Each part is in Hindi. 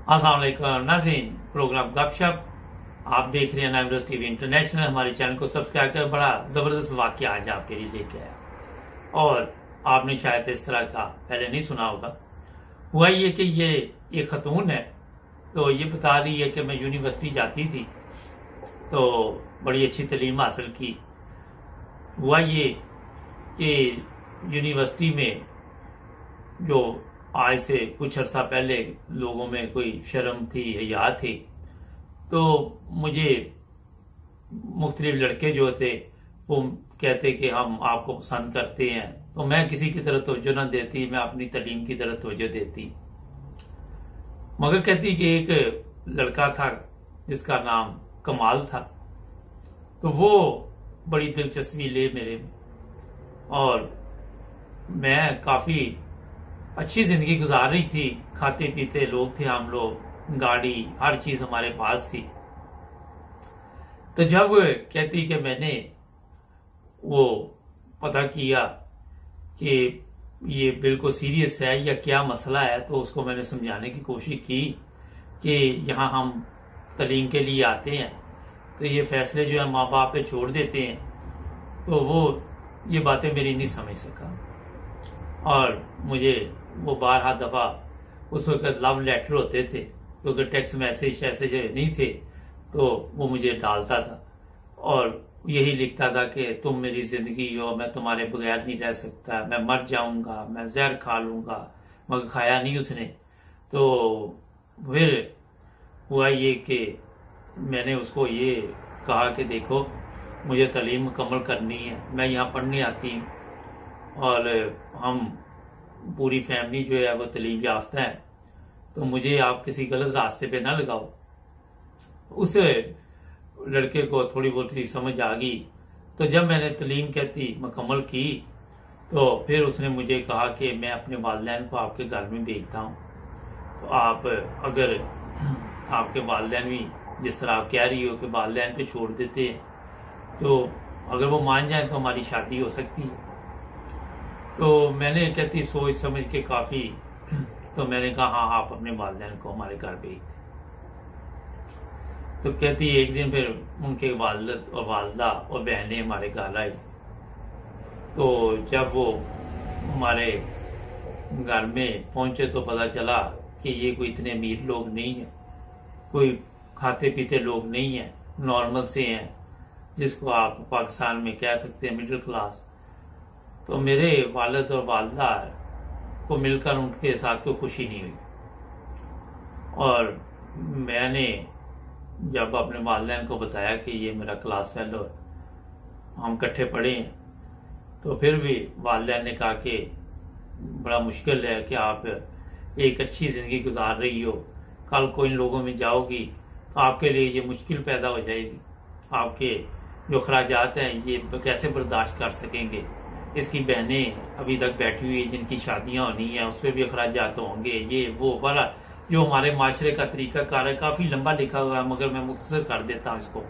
अस्सलाम वालेकुम नाज़रीन, प्रोग्राम गपशप आप देख रहे हैं नाइमरोज टीवी इंटरनेशनल। हमारे चैनल को सब्सक्राइब कर बड़ा जबरदस्त वाकया आज आपके लिए लेके आया और आपने शायद इस तरह का पहले नहीं सुना होगा। हुआ ये कि ये एक खतून है, तो ये बता रही है कि मैं यूनिवर्सिटी जाती थी तो बड़ी अच्छी तालीम हासिल की। हुआ ये कि यूनिवर्सिटी में जो आज से कुछ अर्सा पहले लोगों में कोई शर्म थी, हया थी, तो मुझे मुख्तलिफ लड़के जो थे वो कहते कि हम आपको पसंद करते हैं, तो मैं किसी की तरफ तवज्जो न देती, मैं अपनी तालीम की तरफ तवज्जो देती। मगर कहती कि एक लड़का था जिसका नाम कमाल था, तो वो बड़ी दिलचस्पी ले मेरे में और मैं काफी अच्छी जिंदगी गुजार रही थी। खाते पीते लोग थे हम लोग, गाड़ी हर चीज हमारे पास थी। तो जब कहती कि मैंने वो पता किया कि ये बिल्कुल सीरियस है या क्या मसला है, तो उसको मैंने समझाने की कोशिश की कि यहाँ हम तालीम के लिए आते हैं, तो ये फैसले जो है माँ बाप पे छोड़ देते हैं। तो वो ये बातें मेरी नहीं समझ सका और मुझे वो 12 दफा उस वक्त लव लेटर होते थे, क्योंकि टेक्स्ट मैसेज ऐसे नहीं थे, तो वो मुझे डालता था और यही लिखता था कि तुम मेरी जिंदगी हो, मैं तुम्हारे बगैर नहीं रह सकता, मैं मर जाऊंगा, मैं जहर खा लूंगा। मगर खाया नहीं उसने। तो फिर हुआ ये कि मैंने उसको ये कहा कि देखो, मुझे तालीम मुकम्मल करनी है, मैं यहाँ पढ़ने आती हूँ और हम पूरी फैमिली जो है वो तालीम याफ्ता है, तो मुझे आप किसी गलत रास्ते पे ना लगाओ। उस लड़के को थोड़ी बहुत ही समझ आ गई। तो जब मैंने तालीम कहती मुकम्मल की, तो फिर उसने मुझे कहा कि मैं अपने वालिदैन को आपके घर में भेजता हूँ, तो आप अगर आपके वालिदैन भी जिस तरह आप कह रही हो कि वालिदैन पे छोड़ देते हैं, तो अगर वो मान जाए तो हमारी शादी हो सकती है। तो मैंने कहती सोच समझ के काफी, तो मैंने कहा हाँ, आप अपने वालिदैन को हमारे घर भेज दें। तो कहती एक दिन फिर उनके वालिद और वालदा और बहनें हमारे घर आई। तो जब वो हमारे घर में पहुंचे तो पता चला कि ये कोई इतने अमीर लोग नहीं है, कोई खाते पीते लोग नहीं है, नॉर्मल से हैं, जिसको आप पाकिस्तान में कह सकते हैं मिडिल क्लास। तो मेरे वालिद और वालदा को मिलकर उनके साथ कोई खुशी नहीं हुई और मैंने जब अपने वालिदैन को बताया कि ये मेरा क्लास फेलो है, हम इकट्ठे पढ़े हैं, तो फिर भी वालिदैन ने कहा कि बड़ा मुश्किल है कि आप एक अच्छी जिंदगी गुजार रही हो, कल को इन लोगों में जाओगी तो आपके लिए ये मुश्किल पैदा हो जाएगी, आपके जो खराजात हैं ये कैसे बर्दाश्त कर सकेंगे। इसकी बहनें अभी तक बैठी हुई जिनकी शादियां होनी है, उस पर भी अखराजात होंगे, ये वो बड़ा जो हमारे माशरे का तरीका कार है, काफी लंबा लिखा हुआ है, मगर मैं मुख्तसर कर देता हूँ इसको।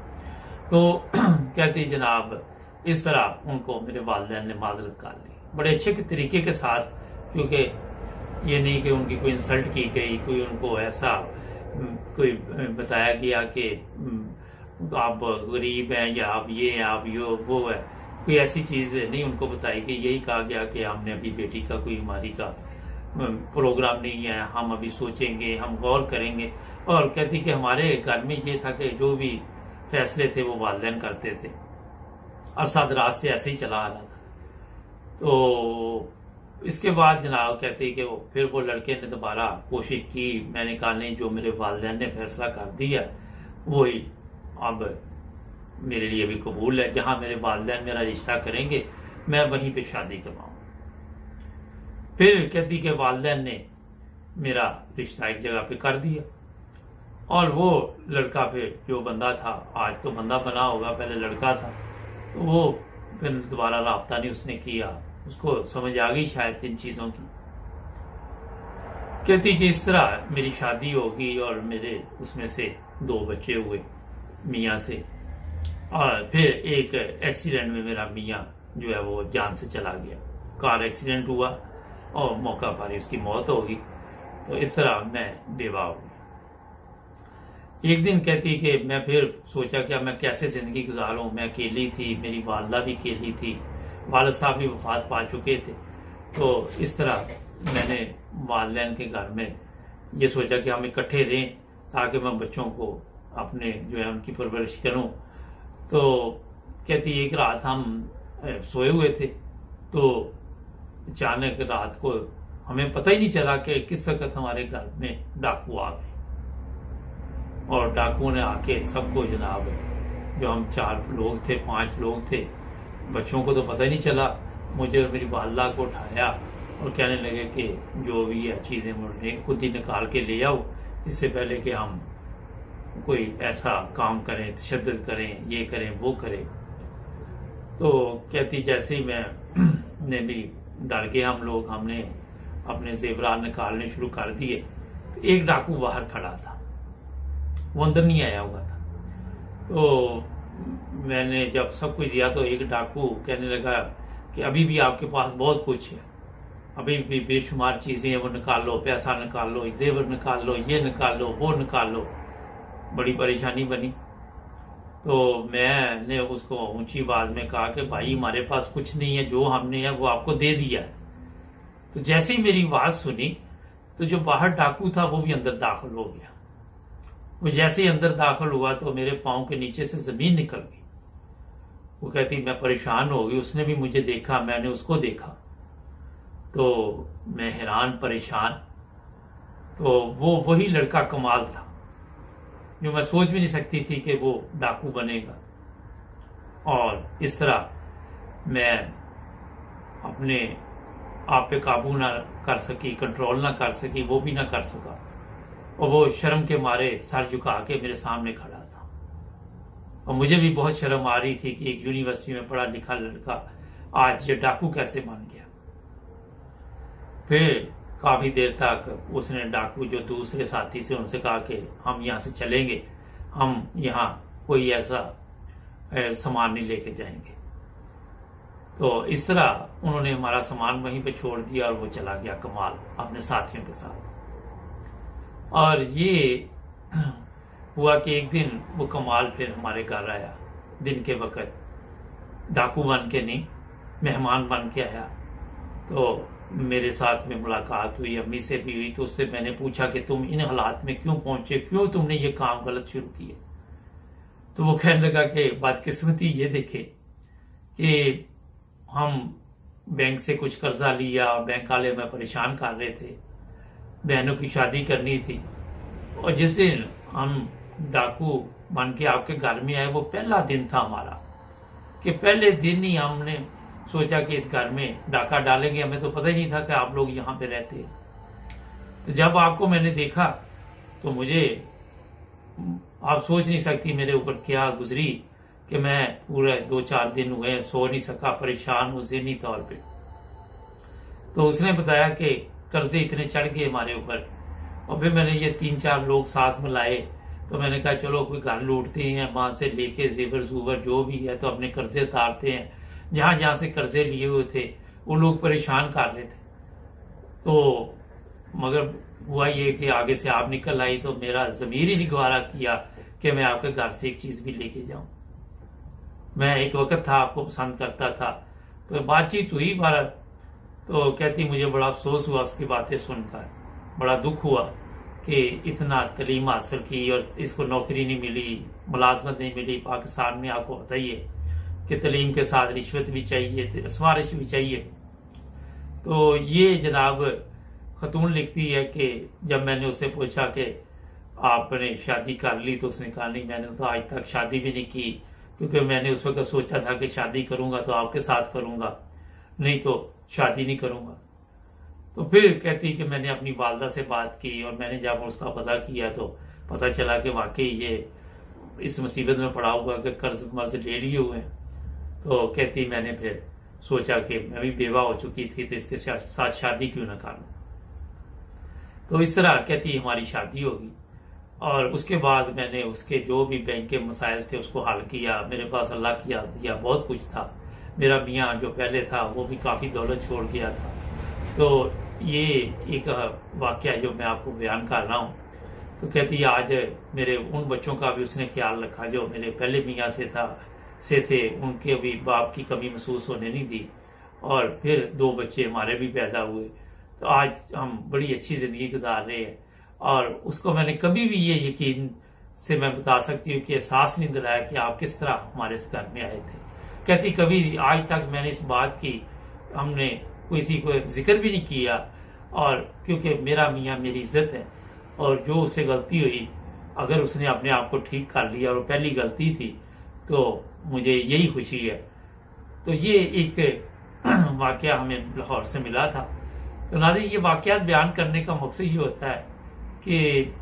तो कहती जनाब इस तरह उनको मेरे वालिदैन ने माजरत कर ली बड़े अच्छे तरीके के साथ, क्योंकि ये नहीं कि उनकी कोई इंसल्ट की गई, कोई उनको ऐसा कोई बताया गया कि आप गरीब हैं या आप ये हैं, आप यो वो है, कोई ऐसी चीज नहीं उनको बताई गई। यही कहा गया कि हमने अभी बेटी का कोई हमारी का प्रोग्राम नहीं है, हम अभी सोचेंगे, हम गौर करेंगे। और कहती कि हमारे घर में ये था कि जो भी फैसले थे वो वालिदैन करते थे, अरसा दराज से ऐसे ही चला आ रहा था। तो इसके बाद जनाब कहते कि फिर वो लड़के ने दोबारा कोशिश की। मैंने कहा नहीं, जो मेरे वालिदैन ने फैसला कर दिया वही अब मेरे लिए भी कबूल है, जहां मेरे वालिदैन मेरा रिश्ता करेंगे मैं वहीं पे शादी करवाऊं। फिर कहती के वालिदैन ने मेरा रिश्ता एक जगह पे कर दिया और वो लड़का फिर जो बंदा था, आज तो बंदा बना होगा, पहले लड़का था, तो वो फिर दोबारा राब्ता नहीं उसने किया, उसको समझ आ गई शायद इन चीजों की। कहती कि इस तरह मेरी शादी होगी और मेरे उसमें से 2 बच्चे हुए मियाँ से, और फिर एक एक्सीडेंट में मेरा मियाँ जो है वो जान से चला गया, कार एक्सीडेंट हुआ और मौका पर ही उसकी मौत होगी। तो इस तरह मैं बेवा हो गया। एक दिन कहती कि मैं फिर सोचा कि अब मैं कैसे जिंदगी गुजारूं। मैं अकेली थी, मेरी वालदा भी अकेली थी, वालिद साहब भी वफात पा चुके थे। तो इस तरह मैंने वालिदैन के घर में ये सोचा कि हम इकट्ठे रहें ताकि मैं बच्चों को अपने जो है उनकी परवरिश करूं। तो कहती एक रात हम सोए हुए थे, तो अचानक रात को हमें पता ही नहीं चला कि किस वक्त हमारे घर में डाकू आ गए। और डाकुओं ने आके सबको जनाब, जो हम 4 लोग थे 5 लोग थे, बच्चों को तो पता ही नहीं चला, मुझे और मेरी वालदा को उठाया और कहने लगे कि जो भी है चीजें मुझे खुद ही निकाल के ले आओ, इससे पहले कि हम कोई ऐसा काम करें, तशद्दुद करें, ये करें वो करें। तो कहती जैसे ही मैं ने भी डर गए हम लोग, हमने अपने जेवरात निकालने शुरू कर दिए। तो एक डाकू बाहर खड़ा था, वो अंदर नहीं आया हुआ था। तो मैंने जब सब कुछ दिया तो एक डाकू कहने लगा कि अभी भी आपके पास बहुत कुछ है, अभी भी बेशुमार चीजें हैं, वो निकाल लो, पैसा निकाल लो, जेवर निकाल लो, ये निकाल लो, वो निकाल लो। बड़ी परेशानी बनी। तो मैंने उसको ऊंची आवाज में कहा कि भाई हमारे पास कुछ नहीं है, जो हमने है वो आपको दे दिया है। तो जैसे ही मेरी आवाज सुनी तो जो बाहर डाकू था वो भी अंदर दाखिल हो गया। वो जैसे ही अंदर दाखिल हुआ तो मेरे पांव के नीचे से जमीन निकल गई। वो कहती मैं परेशान हो गई, उसने भी मुझे देखा, मैंने उसको देखा, तो मैं हैरान परेशान। तो वो वही लड़का कमाल था जो मैं सोच भी नहीं सकती थी कि वो डाकू बनेगा। और इस तरह मैं अपने आप पे काबू ना कर सकी, कंट्रोल ना कर सकी, वो भी ना कर सका। और वो शर्म के मारे सर झुका के मेरे सामने खड़ा था। और मुझे भी बहुत शर्म आ रही थी कि एक यूनिवर्सिटी में पढ़ा लिखा लड़का आज ये डाकू कैसे बन गया। फिर काफी देर तक उसने डाकू जो दूसरे साथी से उनसे कहा कि हम यहां से चलेंगे, हम यहां कोई ऐसा सामान नहीं लेके जाएंगे। तो इस तरह उन्होंने हमारा सामान वहीं पे छोड़ दिया और वो चला गया कमाल अपने साथियों के साथ। और ये हुआ कि एक दिन वो कमाल फिर हमारे घर आया, दिन के वक्त, डाकू बन के नहीं, मेहमान बन के आया। तो मेरे साथ में मुलाकात हुई, अम्मी से भी हुई। तो उससे मैंने पूछा कि तुम इन हालात में क्यों पहुंचे, क्यों तुमने ये काम गलत शुरू किए। तो वो कहने लगा कि बदकिस्मती ये देखे कि हम बैंक से कुछ कर्जा लिया, बैंक वाले हमें परेशान कर रहे थे, बहनों की शादी करनी थी। और जिस दिन हम डाकू बन के आपके घर में आए, वो पहला दिन था हमारा, कि पहले दिन ही हमने सोचा कि इस घर में डाका डालेंगे। हमें तो पता ही नहीं था कि आप लोग यहाँ पे रहते हैं। तो जब आपको मैंने देखा तो मुझे, आप सोच नहीं सकती मेरे ऊपर क्या गुजरी, कि मैं पूरे 2-4 दिन हुए सो नहीं सका, परेशान हूं ज़हनी तौर पे। तो उसने बताया कि कर्जे इतने चढ़ गए हमारे ऊपर। और फिर मैंने ये 3-4 लोग साथ में लाए। तो मैंने कहा चलो कोई घर लूटते हैं, वहां से लेके जेवर जूवर जो भी है, तो अपने कर्जे उतारते हैं। जहां जहां से कर्जे लिए हुए थे वो लोग परेशान कर रहे थे। तो मगर हुआ ये कि आगे से आप निकल आई तो मेरा जमीर ही नहीं गवारा किया कि मैं आपके घर से एक चीज भी लेके जाऊं। मैं एक वक्त था आपको पसंद करता था। तो बातचीत हुई बार। तो कहती मुझे बड़ा अफसोस हुआ उसकी बातें सुनकर, बड़ा दुख हुआ कि इतना तलीम हासिल की और इसको नौकरी नहीं मिली, मुलाजमत नहीं मिली। पाकिस्तान में आपको पता ही है कि तलीम के साथ रिश्वत भी चाहिए, सिफारिश भी चाहिए। तो ये जनाब खतून लिखती है कि जब मैंने उससे पूछा कि आपने शादी कर ली, तो उसने कहा नहीं, मैंने तो आज तक शादी भी नहीं की, क्योंकि मैंने उस वक्त सोचा था कि शादी करूंगा तो आपके साथ करूंगा, नहीं तो शादी नहीं करूंगा। तो फिर कहती कि मैंने अपनी वालदा से बात की और मैंने जब उसका पता किया तो पता चला कि वाकई ये इस मुसीबत में पड़ा हुआ कि कर्ज मर्ज ले लिए हुए हैं। तो कहती मैंने फिर सोचा कि मैं भी बेवा हो चुकी थी तो इसके साथ शादी क्यों ना करूं। तो इस तरह कहती हमारी शादी होगी। और उसके बाद मैंने उसके जो भी बैंक के मसाइल थे उसको हल किया। मेरे पास अल्लाह की याद दिया बहुत कुछ था। मेरा मियाँ जो पहले था वो भी काफी दौलत छोड़ गया था। तो ये एक वाकया जो मैं आपको बयान कर रहा हूँ। तो कहती आज मेरे उन बच्चों का भी उसने ख्याल रखा जो मेरे पहले मियाँ से थे, उनके भी बाप की कमी महसूस होने नहीं दी, और फिर 2 बच्चे हमारे भी पैदा हुए। तो आज हम बड़ी अच्छी जिंदगी गुजार रहे हैं। और उसको मैंने कभी भी ये यकीन से मैं बता सकती हूँ कि एहसास नहीं दिलाया कि आप किस तरह हमारे इस घर में आए थे। कहती कभी आज तक मैंने इस बात की हमने किसी को जिक्र भी नहीं किया, और क्योंकि मेरा मियाँ मेरी इज्जत है, और जो उससे गलती हुई अगर उसने अपने आप को ठीक कर लिया और वो पहली गलती थी तो मुझे यही खुशी है। तो ये एक वाकया हमें लाहौर से मिला था। तो नाज़रीन, ये वाकयात बयान करने का मकसद ये होता है कि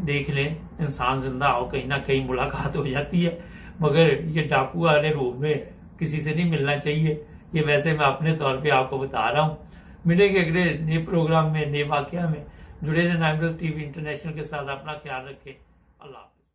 देख लें, इंसान जिंदा हो कहीं ना कहीं मुलाकात हो जाती है, मगर ये डाकू वाले रूम में किसी से नहीं मिलना चाहिए। ये वैसे मैं अपने तौर पे आपको बता रहा हूँ। मिलेंगे अगले नए प्रोग्राम में, नए वाकया में। जुड़े रहें नाइमरोज टीवी इंटरनेशनल के साथ। अपना ख्याल रखें। अल्लाह हाफिज।